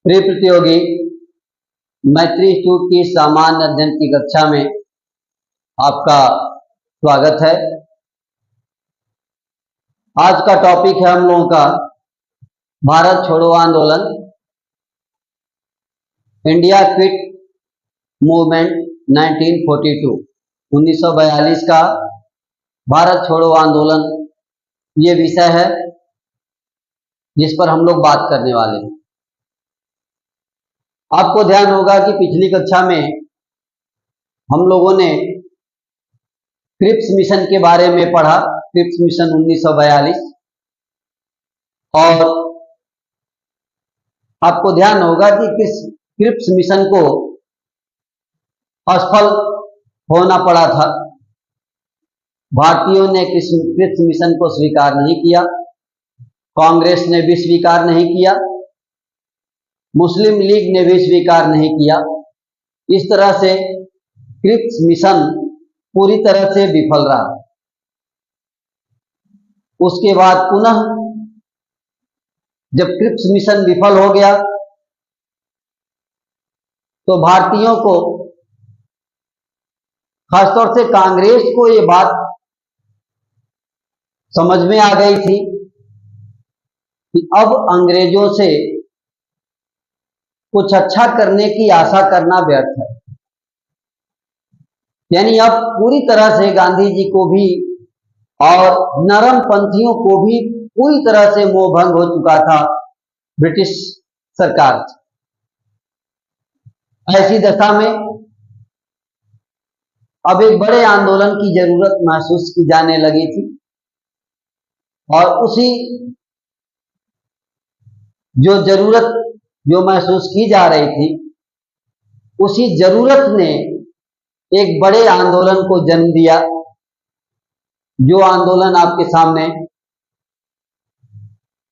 प्रिय प्रतियोगी, मैत्री इंस्टीट्यूट की सामान्य अध्ययन की कक्षा में आपका स्वागत है। आज का टॉपिक है हम लोगों का भारत छोड़ो आंदोलन, इंडिया क्विट मूवमेंट 1942 का भारत छोड़ो आंदोलन, ये विषय है जिस पर हम लोग बात करने वाले हैं। आपको ध्यान होगा कि पिछली कक्षा में हम लोगों ने क्रिप्स मिशन के बारे में पढ़ा, क्रिप्स मिशन 1942, और आपको ध्यान होगा कि किस क्रिप्स मिशन को असफल होना पड़ा था। भारतीयों ने क्रिप्स मिशन को स्वीकार नहीं किया, कांग्रेस ने भी स्वीकार नहीं किया, मुस्लिम लीग ने भी स्वीकार नहीं किया। इस तरह से क्रिप्स मिशन पूरी तरह से विफल रहा। उसके बाद पुनः जब क्रिप्स मिशन विफल हो गया तो भारतीयों को, खासतौर से कांग्रेस को, ये बात समझ में आ गई थी कि अब अंग्रेजों से कुछ अच्छा करने की आशा करना व्यर्थ है। यानी अब पूरी तरह से गांधी जी को भी और नरम पंथियों को भी पूरी तरह से मोह भंग हो चुका था ब्रिटिश सरकार से। ऐसी दशा में अब एक बड़े आंदोलन की जरूरत महसूस की जाने लगी थी, और उसी जरूरत जो महसूस की जा रही थी, उसी जरूरत ने एक बड़े आंदोलन को जन्म दिया, जो आंदोलन आपके सामने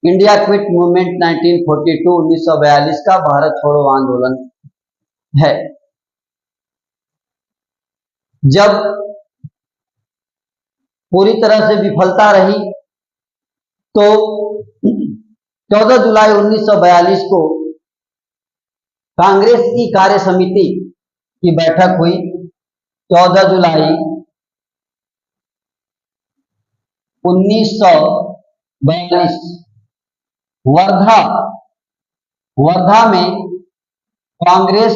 इंडिया क्विट मूवमेंट 1942 का भारत छोड़ो आंदोलन है। जब पूरी तरह से विफलता रही तो 14 जुलाई 1942 को कांग्रेस की कार्य समिति की बैठक हुई। 14 जुलाई 1942 वर्धा में कांग्रेस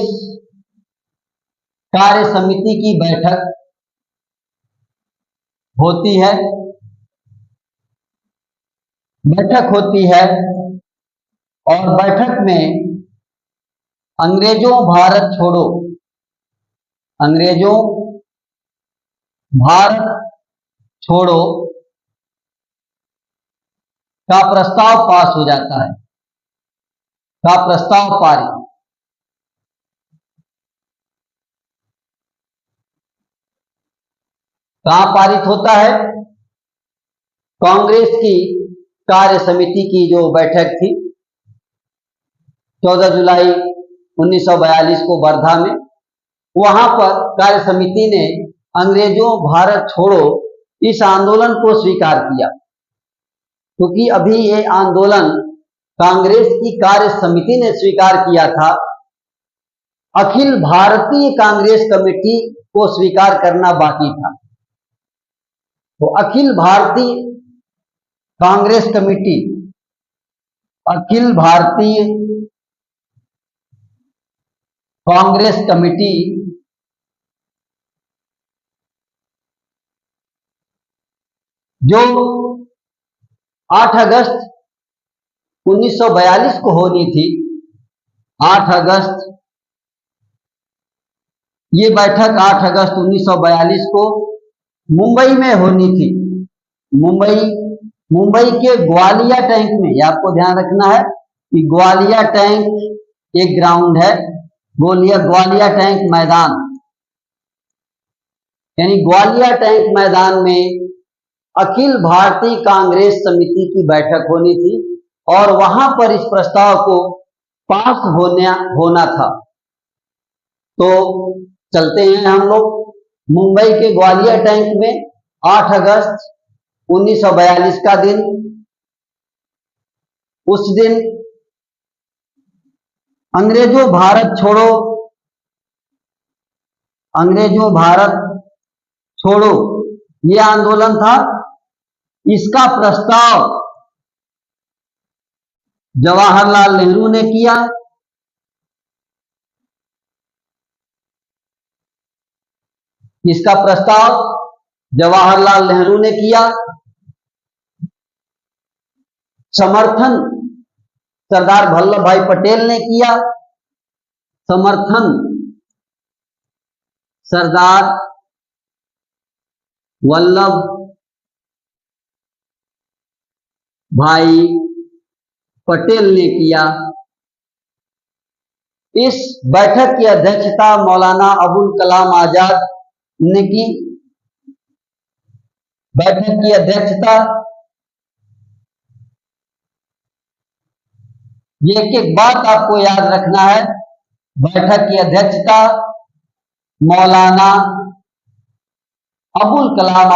कार्य समिति की बैठक होती है। और बैठक में अंग्रेजों भारत छोड़ो का प्रस्ताव पास हो जाता है, का प्रस्ताव पारित। कहां पारित होता है? कांग्रेस की कार्य समिति की जो बैठक थी 14 जुलाई 1942 को वर्धा में, वहां पर कार्य समिति ने अंग्रेजों भारत छोड़ो इस आंदोलन को स्वीकार किया, क्योंकि अभी ये आंदोलन कांग्रेस की कार्य समिति ने स्वीकार किया था। अखिल भारतीय कांग्रेस कमेटी को स्वीकार करना बाकी था। तो अखिल भारतीय कांग्रेस कमेटी, अखिल भारतीय कांग्रेस कमेटी जो 8 अगस्त 1942 को होनी थी, 8 अगस्त, ये बैठक 8 अगस्त 1942 को मुंबई में होनी थी। मुंबई के ग्वालिया टैंक में, ये आपको ध्यान रखना है कि ग्वालिया टैंक एक ग्राउंड है, ग्वालिया टैंक मैदान, यानी ग्वालिया टैंक मैदान में अखिल भारतीय कांग्रेस समिति की बैठक होनी थी, और वहां पर इस प्रस्ताव को पास होना था। तो चलते हैं हम लोग मुंबई के ग्वालिया टैंक में। 8 अगस्त 1942 का दिन, उस दिन अंग्रेजों भारत छोड़ो, अंग्रेजों भारत छोड़ो ये आंदोलन था। इसका प्रस्ताव जवाहरलाल नेहरू ने किया। इसका प्रस्ताव जवाहरलाल नेहरू ने किया। समर्थन सरदार वल्लभ भाई पटेल ने किया। समर्थन सरदार वल्लभ भाई पटेल ने किया। इस बैठक की अध्यक्षता मौलाना अबुल कलाम आजाद ने की। बैठक की अध्यक्षता ये एक बात आपको याद रखना है, बैठक की अध्यक्षता मौलाना अबुल कलाम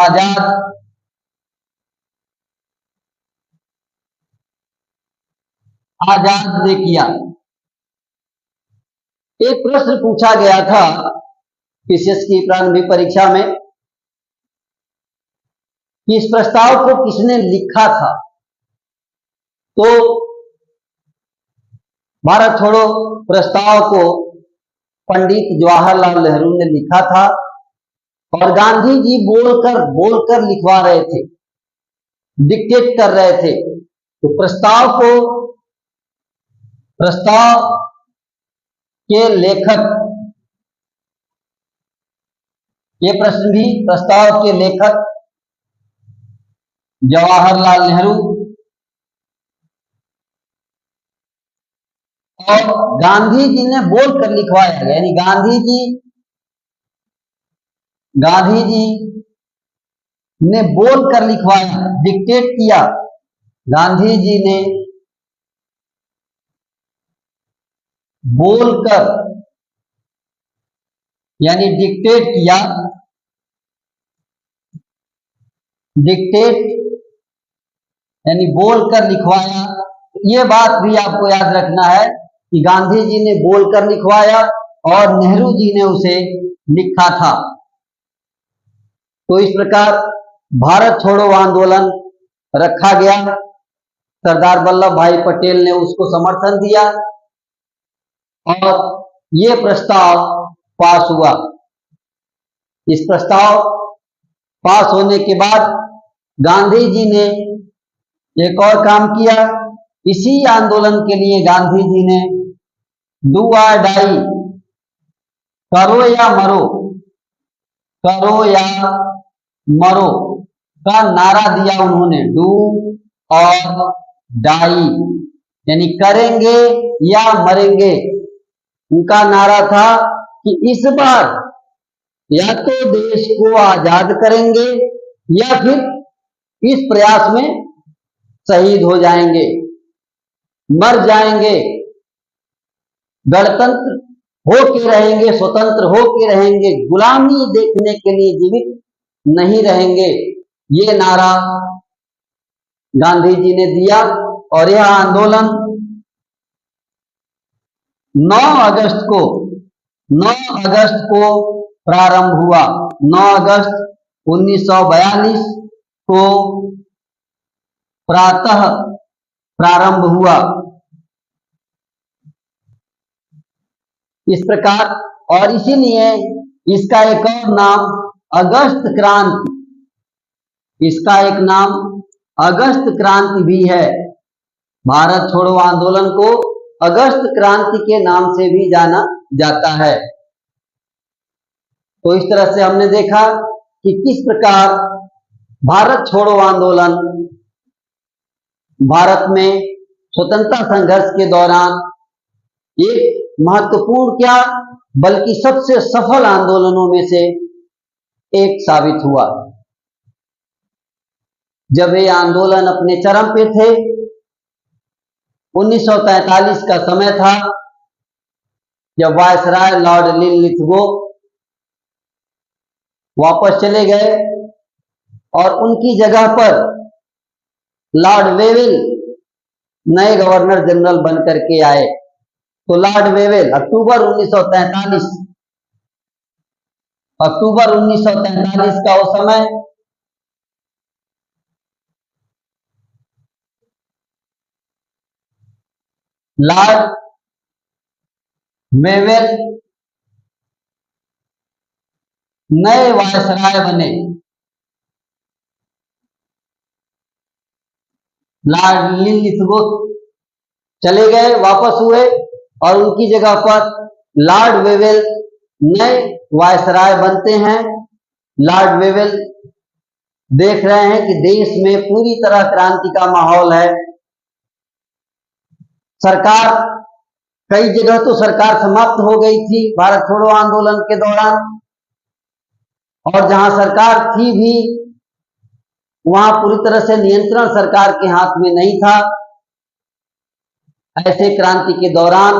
आजाद ने किया। एक प्रश्न पूछा गया था पीसीएस की प्रारंभिक परीक्षा में कि इस प्रस्ताव को किसने लिखा था, तो भारत छोड़ो प्रस्ताव को पंडित जवाहरलाल नेहरू ने लिखा था और गांधी जी बोलकर लिखवा रहे थे, डिक्टेट कर रहे थे। तो प्रस्ताव के लेखक, ये प्रश्न भी प्रस्ताव के लेखक जवाहरलाल नेहरू और गांधी जी ने बोलकर लिखवाया, यानी गांधी जी ने बोलकर लिखवाया, डिक्टेट किया। गांधी जी ने बोलकर यानी डिक्टेट किया, डिक्टेट यानी बोलकर लिखवाया। ये बात भी आपको याद रखना है कि गांधी जी ने बोलकर लिखवाया और नेहरू जी ने उसे लिखा था। तो इस प्रकार भारत छोड़ो आंदोलन रखा गया। सरदार वल्लभ भाई पटेल ने उसको समर्थन दिया और ये प्रस्ताव पास हुआ। इस प्रस्ताव पास होने के बाद गांधी जी ने एक और काम किया। इसी आंदोलन के लिए गांधी जी ने डू और डाई, करो या मरो, करो या मरो का नारा दिया उन्होंने। डू और डाई यानी करेंगे या मरेंगे। उनका नारा था कि इस बार या तो देश को आजाद करेंगे या फिर इस प्रयास में शहीद हो जाएंगे, मर जाएंगे। गणतंत्र हो के रहेंगे, स्वतंत्र हो के रहेंगे, गुलामी देखने के लिए जीवित नहीं रहेंगे। ये नारा गांधी जी ने दिया और यह आंदोलन 9 अगस्त को प्रारंभ हुआ। 9 अगस्त 1942 को प्रातः प्रारंभ हुआ। इस प्रकार, और इसीलिए इसका एक और नाम अगस्त क्रांति, इसका एक नाम अगस्त क्रांति भी है। भारत छोड़ो आंदोलन को अगस्त क्रांति के नाम से भी जाना जाता है। तो इस तरह से हमने देखा कि किस प्रकार भारत छोड़ो आंदोलन भारत में स्वतंत्रता संघर्ष के दौरान एक महत्वपूर्ण क्या बल्कि सबसे सफल आंदोलनों में से एक साबित हुआ। जब ये आंदोलन अपने चरम पे थे, 1943 का समय था, जब वायसराय लॉर्ड लिनलिथगो वापस चले गए और उनकी जगह पर लॉर्ड वेविल नए गवर्नर जनरल बनकर के आए। तो लॉर्ड वेवेल अक्टूबर 1943, अक्टूबर 1943 का वो समय लॉर्ड वेवेल नए वायसराय बने। लॉर्ड लिथगो चले गए, वापस हुए और उनकी जगह पर लॉर्ड वेवेल नए वायसराय बनते हैं। लॉर्ड वेवेल देख रहे हैं कि देश में पूरी तरह क्रांति का माहौल है। सरकार, कई जगह तो सरकार समाप्त हो गई थी भारत छोड़ो आंदोलन के दौरान, और जहां सरकार थी भी वहां पूरी तरह से नियंत्रण सरकार के हाथ में नहीं था। ऐसे क्रांति के दौरान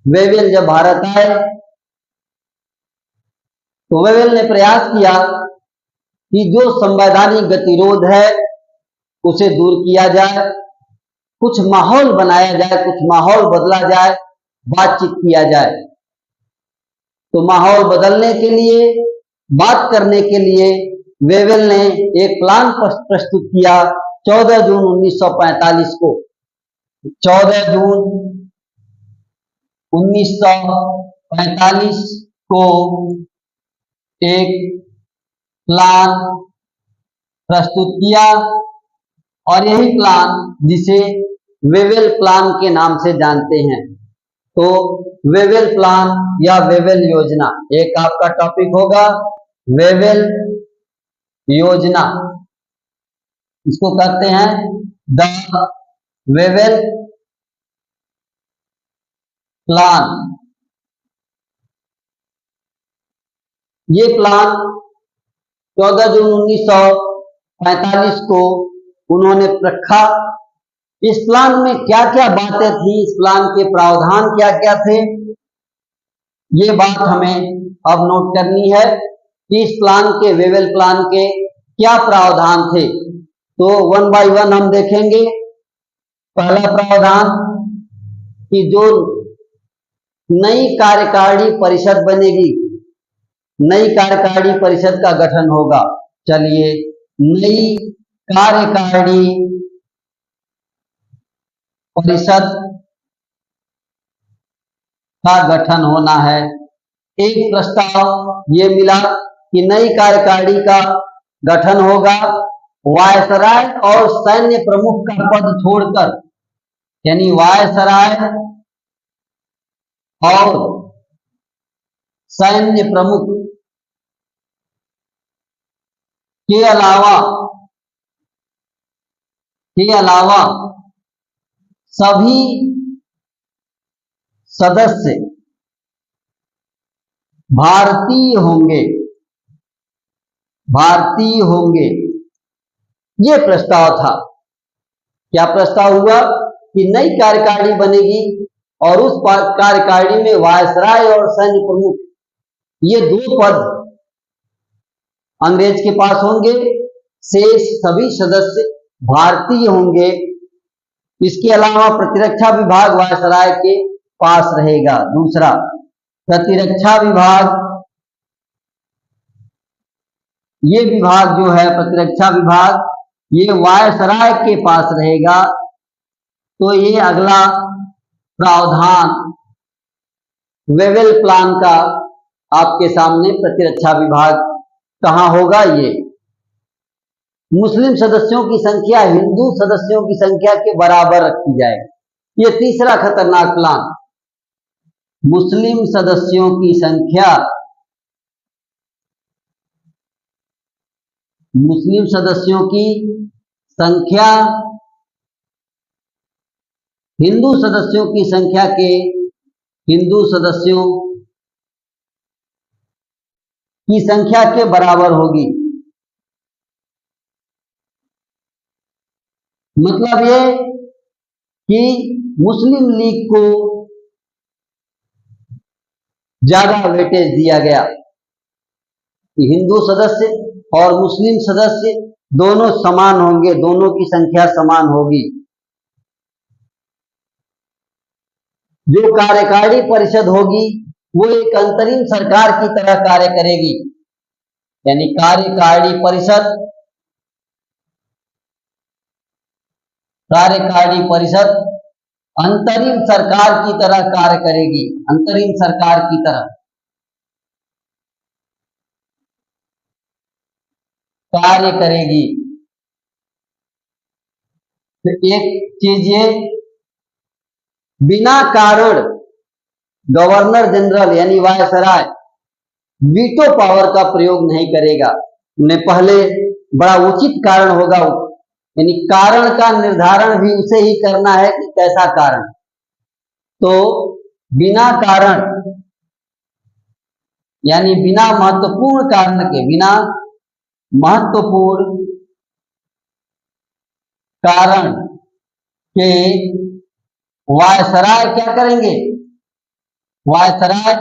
वेवेल जब भारत आए तो वेवेल ने प्रयास किया कि जो संवैधानिक गतिरोध है उसे दूर किया जाए, कुछ माहौल बनाया जाए, कुछ माहौल बदला जाए, बातचीत किया जाए। तो माहौल बदलने के लिए, बात करने के लिए वेवेल ने एक प्लान प्रस्तुत किया 14 जून 1945 को। 14 जून 1945 को एक प्लान प्रस्तुत किया, और यही प्लान जिसे वेवेल प्लान के नाम से जानते हैं। तो वेवेल प्लान या वेवेल योजना एक आपका टॉपिक होगा, वेवेल योजना। इसको कहते हैं द वेवेल प्लान। ये प्लान 14 जून 1945 को उन्होंने रखा। इस प्लान में क्या क्या बातें थी, इस प्लान के प्रावधान क्या क्या थे, ये बात हमें अब नोट करनी है कि इस प्लान के, वेवेल प्लान के क्या प्रावधान थे। तो वन बाय वन हम देखेंगे। पहला प्रावधान कि जो नई कार्यकारिणी परिषद बनेगी, नई कार्यकारिणी परिषद का गठन होगा। चलिए, नई कार्यकारिणी परिषद का गठन होना है। एक प्रस्ताव ये मिला कि नई कार्यकारिणी का गठन होगा, वायसराय और सैन्य प्रमुख का पद छोड़कर, यानी वायसराय और सैन्य प्रमुख के अलावा सभी सदस्य भारतीय होंगे। ये प्रस्ताव था। क्या प्रस्ताव हुआ कि नई कार्यकारिणी बनेगी और उस कार्यकारिणी में वायसराय और सैन्य प्रमुख, ये दो पद अंग्रेज के पास होंगे, शेष सभी सदस्य भारतीय होंगे। इसके अलावा प्रतिरक्षा विभाग वायसराय के पास रहेगा। दूसरा, प्रतिरक्षा विभाग, ये विभाग जो है प्रतिरक्षा विभाग, ये वायसराय के पास रहेगा। तो ये अगला प्रावधान वेवेल प्लान का आपके सामने, प्रतिरक्षा विभाग कहां होगा। ये मुस्लिम सदस्यों की संख्या हिंदू सदस्यों की संख्या के बराबर रखी जाएगी। ये तीसरा खतरनाक प्लान, मुस्लिम सदस्यों की संख्या हिंदू सदस्यों की संख्या के, हिंदू सदस्यों की संख्या के बराबर होगी। मतलब ये कि मुस्लिम लीग को ज्यादा वेटेज दिया गया कि हिंदू सदस्य और मुस्लिम सदस्य दोनों समान होंगे, दोनों की संख्या समान होगी। जो कार्यकारिणी परिषद होगी वो एक अंतरिम सरकार की तरह कार्य करेगी, यानी कार्यकारिणी परिषद अंतरिम सरकार की तरह कार्य करेगी, अंतरिम सरकार की तरह कार्य करेगी। तो एक चीज ये, बिना कारण गवर्नर जनरल यानी वायसराय वीटो पावर का प्रयोग नहीं करेगा। उन्हें पहले बड़ा उचित कारण होगा, यानी कारण का निर्धारण भी उसे ही करना है कि कैसा कारण। तो बिना कारण यानी बिना महत्वपूर्ण कारण के, बिना महत्वपूर्ण कारण के वायसराय क्या करेंगे, वायसराय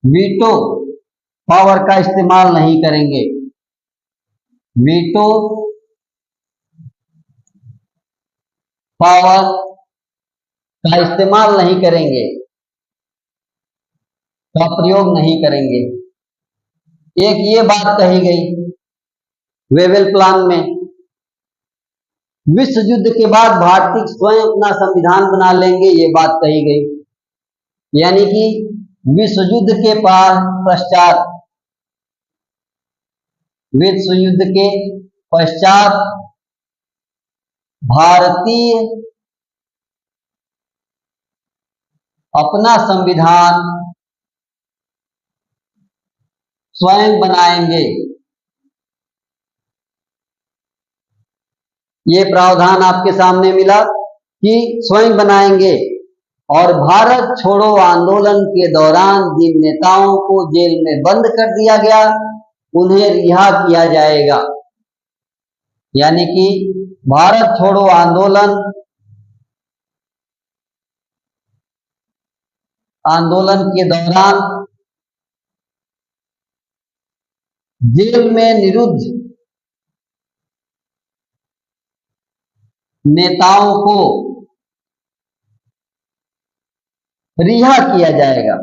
वीटो पावर का इस्तेमाल नहीं करेंगे, वीटो पावर का इस्तेमाल नहीं करेंगे, का प्रयोग नहीं करेंगे। एक ये बात कही गई वेवेल प्लान में, विश्व युद्ध के बाद भारतीय स्वयं अपना संविधान बना लेंगे, ये बात कही गई। यानी कि विश्व युद्ध के पश्चात, विश्व युद्ध के पश्चात भारतीय अपना संविधान स्वयं बनाएंगे। ये प्रावधान आपके सामने मिला कि स्वयं बनाएंगे। और भारत छोड़ो आंदोलन के दौरान जिन नेताओं को जेल में बंद कर दिया गया उन्हें रिहा किया जाएगा। यानी कि भारत छोड़ो आंदोलन के दौरान जेल में निरुद्ध नेताओं को रिहा किया जाएगा,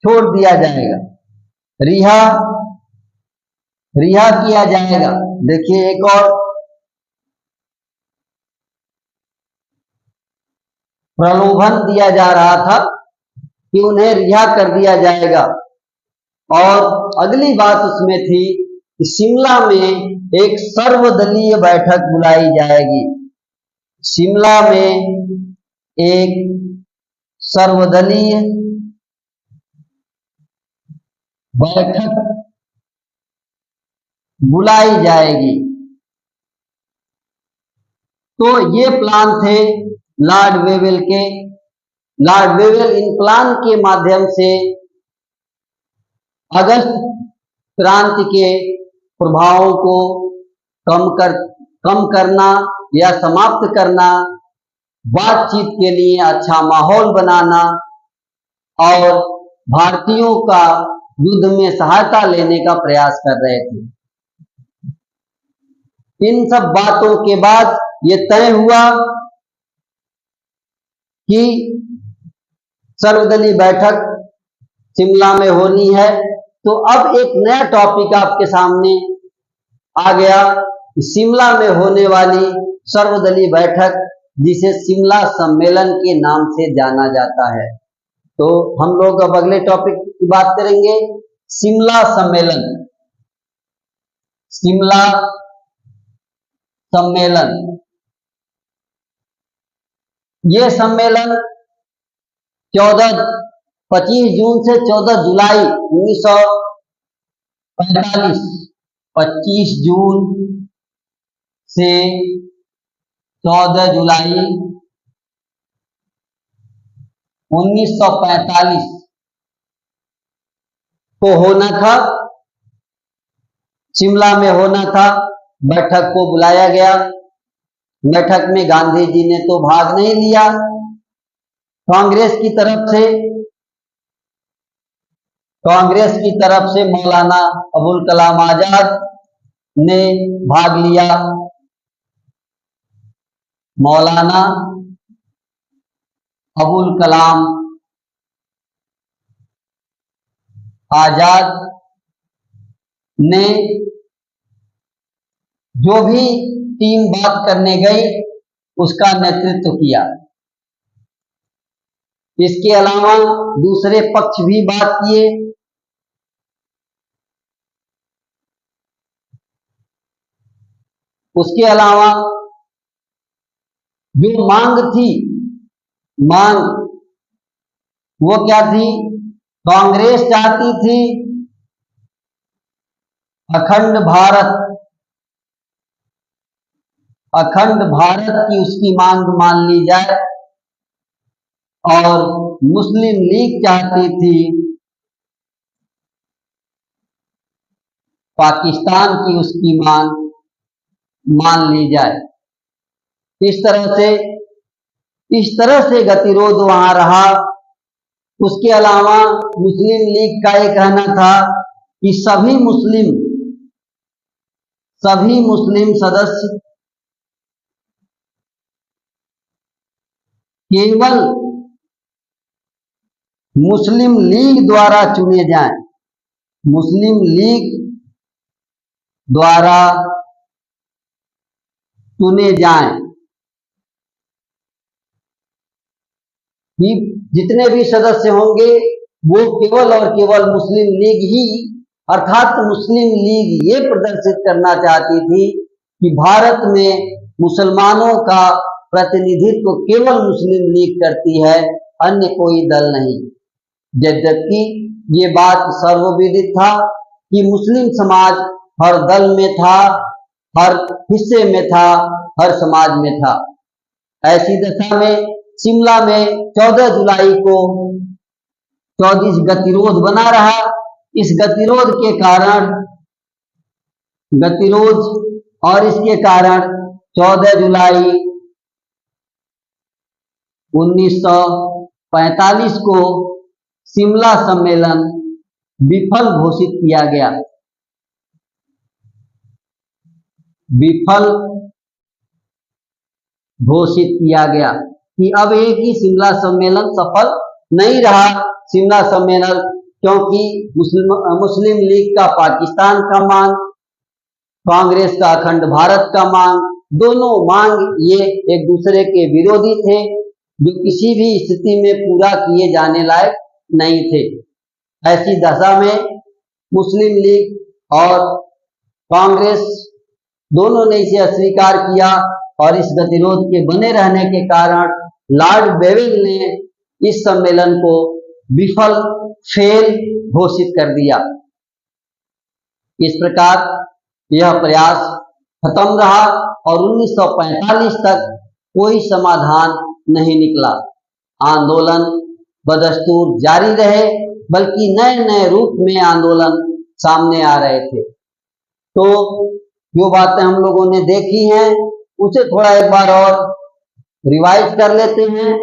छोड़ दिया जाएगा, रिहा किया जाएगा। देखिए एक और प्रलोभन दिया जा रहा था कि उन्हें रिहा कर दिया जाएगा। और अगली बात उसमें थी कि शिमला में एक सर्वदलीय बैठक बुलाई जाएगी, शिमला में एक सर्वदलीय बैठक बुलाई जाएगी। तो ये प्लान थे लॉर्ड वेवेल के। लॉर्ड वेवेल इन प्लान के माध्यम से अगस्त क्रांति के प्रभावों को कम करना या समाप्त करना, बातचीत के लिए अच्छा माहौल बनाना और भारतीयों का युद्ध में सहायता लेने का प्रयास कर रहे थे। इन सब बातों के बाद ये तय हुआ कि सर्वदलीय बैठक शिमला में होनी है। तो अब एक नया टॉपिक आपके सामने आ गया, शिमला में होने वाली सर्वदलीय बैठक जिसे शिमला सम्मेलन के नाम से जाना जाता है। तो हम लोग अब अगले टॉपिक की बात करेंगे, शिमला सम्मेलन। शिमला सम्मेलन, ये सम्मेलन 25 जून से 14 जुलाई 1945, 25 जून से 14 जुलाई 1945 को होना था, शिमला में होना था। बैठक को बुलाया गया। बैठक में गांधी जी ने तो भाग नहीं लिया, कांग्रेस की तरफ से मौलाना अबुल कलाम आजाद ने भाग लिया। मौलाना अबुल कलाम आजाद ने जो भी टीम बात करने गई उसका नेतृत्व किया। इसके अलावा दूसरे पक्ष भी बात किए। उसके अलावा जो मांग थी, मांग वो क्या थी? कांग्रेस चाहती थी अखंड भारत की उसकी मांग मान ली जाए, और मुस्लिम लीग चाहती थी पाकिस्तान की उसकी मांग मान ली जाए। इस तरह से गतिरोध वहां रहा। उसके अलावा मुस्लिम लीग का ये कहना था कि सभी मुस्लिम सदस्य केवल मुस्लिम लीग द्वारा चुने जाएं, मुस्लिम लीग द्वारा चुने जाएं, कि जितने भी सदस्य होंगे वो केवल और केवल मुस्लिम लीग ही, अर्थात मुस्लिम लीग ये प्रदर्शित करना चाहती थी कि भारत में मुसलमानों का प्रतिनिधित्व केवल मुस्लिम लीग करती है, अन्य कोई दल नहीं। जबकि ये बात सर्वविदित था कि मुस्लिम समाज हर दल में था, हर हिस्से में था, हर समाज में था। ऐसी दशा में शिमला में 14 जुलाई को 24 गतिरोध बना रहा। इस गतिरोध और इसके कारण 14 जुलाई 1945 को शिमला सम्मेलन विफल घोषित किया गया। विफल घोषित किया गया कि अब एक ही शिमला सम्मेलन सफल नहीं रहा। शिमला सम्मेलन, क्योंकि मुस्लिम लीग का पाकिस्तान का मांग, कांग्रेस का अखंड भारत का मांग, दोनों मांग ये एक दूसरे के विरोधी थे, जो किसी भी स्थिति में पूरा किए जाने लायक नहीं थे। ऐसी दशा में मुस्लिम लीग और कांग्रेस दोनों ने इसे अस्वीकार किया, और इस गतिरोध के बने रहने के कारण लॉर्ड बेवेल ने इस सम्मेलन को फेल घोषित कर दिया। इस प्रकार यह प्रयास खत्म रहा और 1945 तक कोई समाधान नहीं निकला। आंदोलन बदस्तूर जारी रहे, बल्कि नए नए रूप में आंदोलन सामने आ रहे थे। तो जो बातें हम लोगों ने देखी हैं उसे थोड़ा एक बार और रिवाइज कर लेते हैं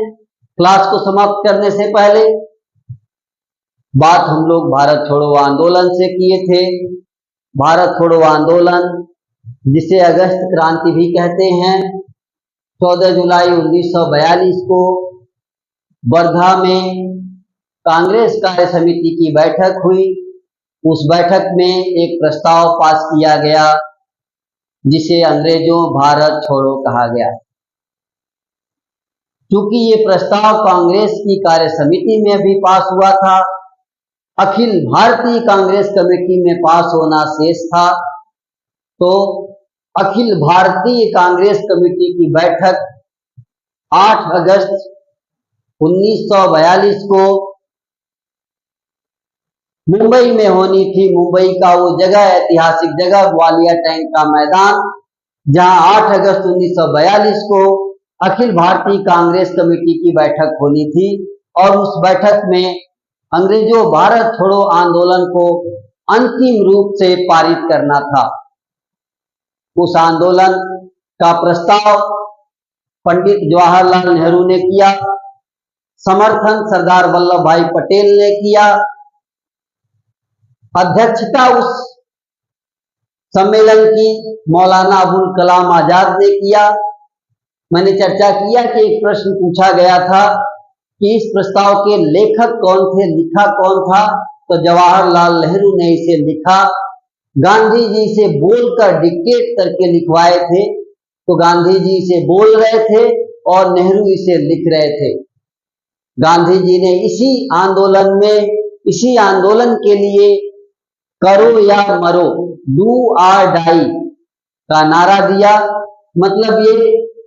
क्लास को समाप्त करने से पहले। बात हम लोग भारत छोड़ो आंदोलन से किए थे। भारत छोड़ो आंदोलन, जिसे अगस्त क्रांति भी कहते हैं, 14 जुलाई 1942 को वर्धा में कांग्रेस कार्य समिति की बैठक हुई। उस बैठक में एक प्रस्ताव पास किया गया जिसे अंग्रेजों भारत छोड़ो कहा गया। चूंकि ये प्रस्ताव कांग्रेस की कार्य समिति में भी पास हुआ था, अखिल भारतीय कांग्रेस कमेटी में पास होना शेष था, तो अखिल भारतीय कांग्रेस कमेटी की बैठक 8 अगस्त 1942 को मुंबई में होनी थी। मुंबई का वो जगह, ऐतिहासिक जगह, ग्वालियर टैंक का मैदान, जहां 8 अगस्त 1942 को अखिल भारतीय कांग्रेस कमेटी की बैठक होनी थी, और उस बैठक में अंग्रेजों भारत छोड़ो आंदोलन को अंतिम रूप से पारित करना था। उस आंदोलन का प्रस्ताव पंडित जवाहरलाल नेहरू ने किया, समर्थन सरदार वल्लभ भाई पटेल ने किया, अध्यक्षता उस सम्मेलन की मौलाना अबुल कलाम आजाद ने किया, मैंने चर्चा किया कि एक प्रश्न पूछा गया था कि इस प्रस्ताव के लेखक कौन थे, लिखा कौन था। तो जवाहरलाल नेहरू ने इसे लिखा, गांधी जी से बोलकर डिक्टेट करके लिखवाए थे। तो गांधी जी इसे बोल रहे थे और नेहरू इसे लिख रहे थे। गांधी जी ने इसी आंदोलन के लिए करो या मरो, डू और डाई का नारा दिया। मतलब ये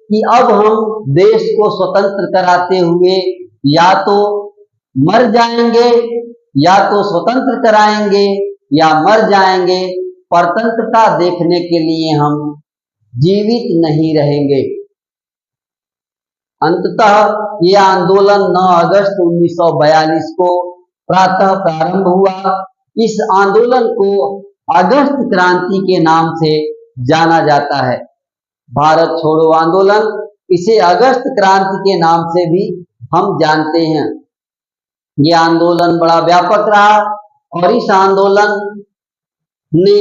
कि अब हम देश को स्वतंत्र कराते हुए या तो मर जाएंगे, या तो स्वतंत्र कराएंगे, या मर जाएंगे। परतंत्रता देखने के लिए हम जीवित नहीं रहेंगे। अंततः ये आंदोलन 9 अगस्त 1942 को प्रातः प्रारंभ हुआ। इस आंदोलन को अगस्त क्रांति के नाम से जाना जाता है। भारत छोड़ो आंदोलन, इसे अगस्त क्रांति के नाम से भी हम जानते हैं। ये आंदोलन बड़ा व्यापक रहा और इस आंदोलन ने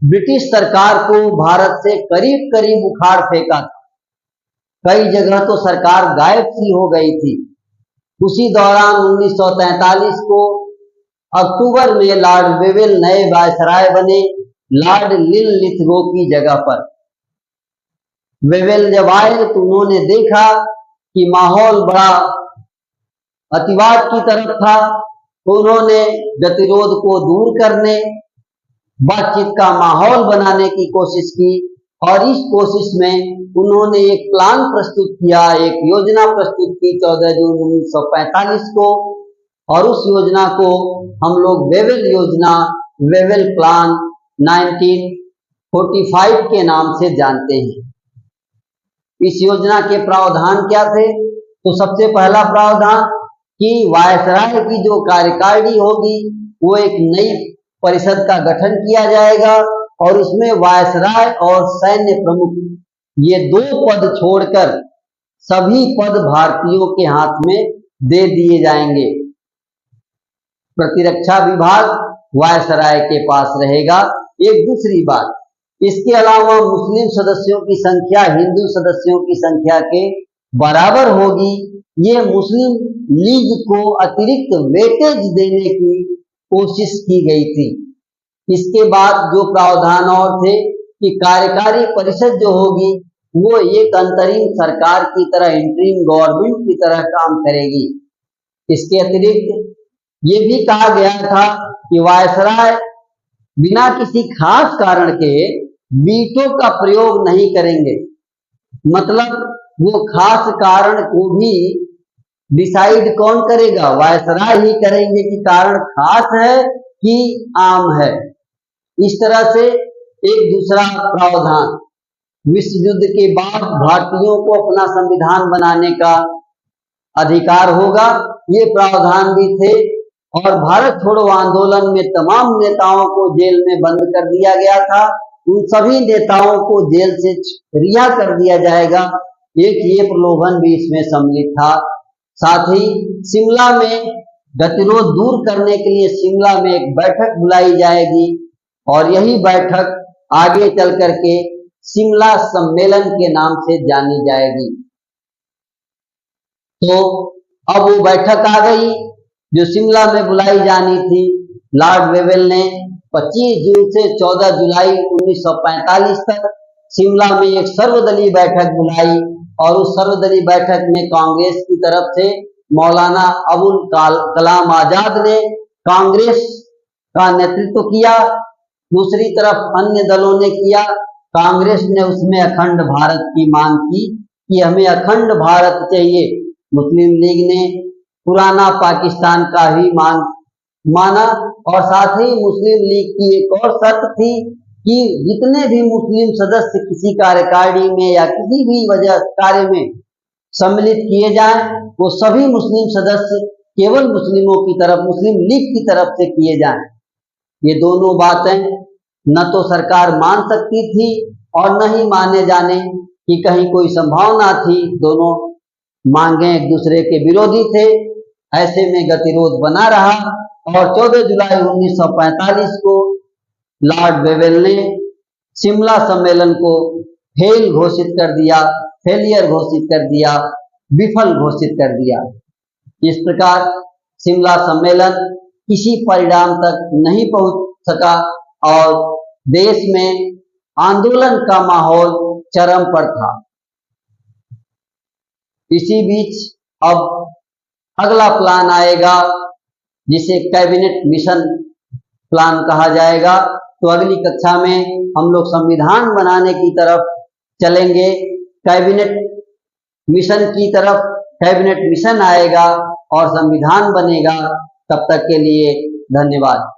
ब्रिटिश सरकार को भारत से करीब करीब उखाड़ फेंका था। कई जगह तो सरकार गायब सी हो गई थी। उसी दौरान 1943 को अक्टूबर में लॉर्ड वेवेल नए वायसराय बने, लॉर्ड लिनलिथगो की जगह पर। वेवेल जब आए तो उन्होंने देखा कि माहौल बड़ा अतिवाद की तरफ था, तो उन्होंने गतिरोध को दूर करने, बातचीत का माहौल बनाने की कोशिश की। और इस कोशिश में उन्होंने एक प्लान प्रस्तुत किया, एक योजना प्रस्तुत की 14 जून 1945 को। और उस योजना को हम लोग वेवेल योजना, वेवेल प्लान 1945 के नाम से जानते हैं। इस योजना के प्रावधान क्या थे? तो सबसे पहला प्रावधान कि वायसराय की जो कार्यकारिणी होगी वो एक नई परिषद का गठन किया जाएगा और उसमें वायसराय और सैन्य प्रमुख ये 2 पद छोड़कर सभी पद भारतीयों के हाथ में दे दिए जाएंगे। प्रतिरक्षा विभाग वायसराय के पास रहेगा। एक दूसरी बात, इसके अलावा मुस्लिम सदस्यों की संख्या हिंदू सदस्यों की संख्या के बराबर होगी। ये मुस्लिम लीग को अतिरिक्त वेटेज देने की कोशिश की गई थी। इसके बाद जो प्रावधान और थे कि कार्यकारी परिषद जो होगी वो एक अंतरिम सरकार की तरह, इंटरिम गवर्नमेंट की तरह काम करेगी। इसके अतिरिक्त ये भी कहा गया था कि वायसराय बिना किसी खास कारण के वीटो का प्रयोग नहीं करेंगे। मतलब वो खास कारण को भी डिसाइड कौन करेगा? वायसराय ही करेंगे कि कारण खास है कि आम है। इस तरह से एक दूसरा प्रावधान, विश्व युद्ध के बाद भारतीयों को अपना संविधान बनाने का अधिकार होगा, ये प्रावधान भी थे। और भारत छोड़ो आंदोलन में तमाम नेताओं को जेल में बंद कर दिया गया था। उन सभी नेताओं को जेल से रिहा कर दिया जाएगा, एक ये प्रलोभन भी इसमें सम्मिलित था। साथ ही शिमला में गतिरोध दूर करने के लिए शिमला में एक बैठक बुलाई जाएगी और यही बैठक आगे चल करके शिमला सम्मेलन के नाम से जानी जाएगी। तो अब वो बैठक आ गई जो शिमला में बुलाई जानी थी। लॉर्ड वेवेल ने 25 जून से 14 जुलाई 1945 तक शिमला में एक सर्वदलीय बैठक बुलाई और उस सर्वदलीय बैठक में कांग्रेस की तरफ से मौलाना अबुल कलाम आजाद ने कांग्रेस का नेतृत्व किया, दूसरी तरफ अन्य दलों ने किया। कांग्रेस ने उसमें अखंड भारत की मांग की कि हमें अखंड भारत चाहिए। मुस्लिम लीग ने पुराना पाकिस्तान का ही माना और साथ ही मुस्लिम लीग की एक और शर्त थी कि जितने भी मुस्लिम सदस्य किसी कार्यकारिणी में या किसी भी वजह कार्य में सम्मिलित किए जाएं, वो सभी मुस्लिम सदस्य केवल मुस्लिमों की तरफ, मुस्लिम लीग की तरफ से किए जाएं। ये दोनों बातें न तो सरकार मान सकती थी और न ही माने जाने की कहीं कोई संभावना थी। दोनों मांगे एक दूसरे के विरोधी थे। ऐसे में गतिरोध बना रहा और 14 जुलाई 1945 को लॉर्ड वेवेल ने शिमला सम्मेलन को फेल घोषित कर दिया, फेलियर घोषित कर दिया, विफल घोषित कर दिया। इस प्रकार शिमला सम्मेलन किसी परिणाम तक नहीं पहुंच सका और देश में आंदोलन का माहौल चरम पर था। इसी बीच अब अगला प्लान आएगा जिसे कैबिनेट मिशन प्लान कहा जाएगा। तो अगली कक्षा में हम लोग संविधान बनाने की तरफ चलेंगे, कैबिनेट मिशन की तरफ। कैबिनेट मिशन आएगा और संविधान बनेगा। तब तक के लिए धन्यवाद।